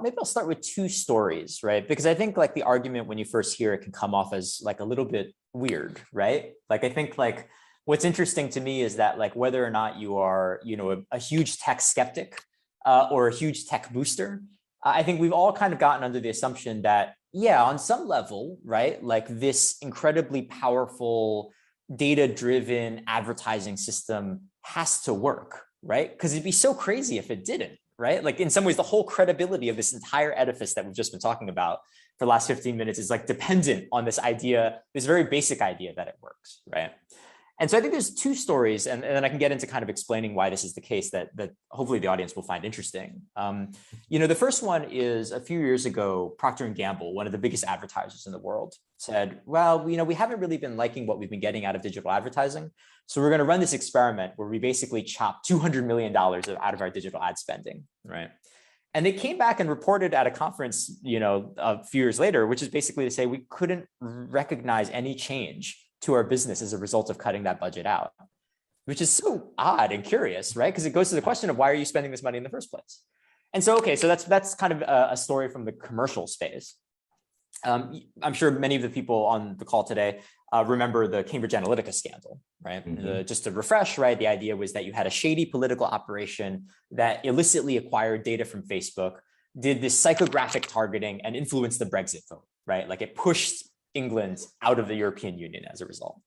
Maybe I'll start with two stories, right? Because I think like the argument when you first hear it can come off as like a little bit weird, right? Like I think like what's interesting to me is that like whether or not you are, a huge tech skeptic or a huge tech booster, I think we've all kind of gotten under the assumption that, yeah, on some level, right? Like this incredibly powerful data-driven advertising system has to work, right? Because it'd be so crazy if it didn't, right? Like in some ways, the whole credibility of this entire edifice that we've just been talking about for the last 15 minutes is like dependent on this idea, this very basic idea that it works, right? And so I think there's two stories, and then I can get into kind of explaining why this is the case that hopefully the audience will find interesting. The first one is a few years ago, Procter & Gamble, one of the biggest advertisers in the world, said, well, we haven't really been liking what we've been getting out of digital advertising. So we're going to run this experiment where we basically chop $200 million out of our digital ad spending, right? And they came back and reported at a conference, a few years later, which is basically to say we couldn't recognize any change to our business as a result of cutting that budget out, which is so odd and curious, right? Because it goes to the question of why are you spending this money in the first place? And so, okay, so that's kind of a story from the commercial space. I'm sure many of the people on the call today remember the Cambridge Analytica scandal, right? Mm-hmm. Just to refresh, right? The idea was that you had a shady political operation that illicitly acquired data from Facebook, did this psychographic targeting and influenced the Brexit vote, right? Like it pushed England out of the European Union as a result.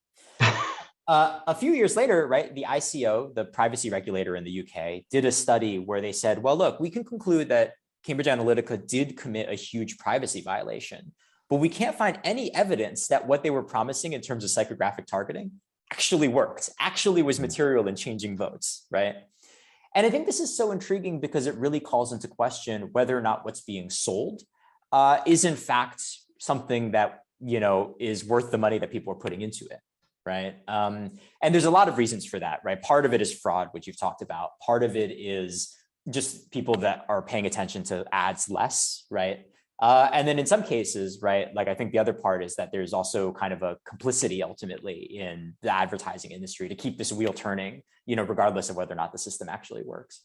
A few years later, right, the ICO, the privacy regulator in the UK, did a study where they said, well, look, we can conclude that Cambridge Analytica did commit a huge privacy violation, but we can't find any evidence that what they were promising in terms of psychographic targeting actually worked, actually was material in changing votes, right? And I think this is so intriguing because it really calls into question whether or not what's being sold is in fact something that is worth the money that people are putting into it, right? And there's a lot of reasons for that, right? Part of it is fraud, which you've talked about. Part of it is just people that are paying attention to ads less, right? And then in some cases, right, like I think the other part is that there's also kind of a complicity ultimately in the advertising industry to keep this wheel turning, regardless of whether or not the system actually works.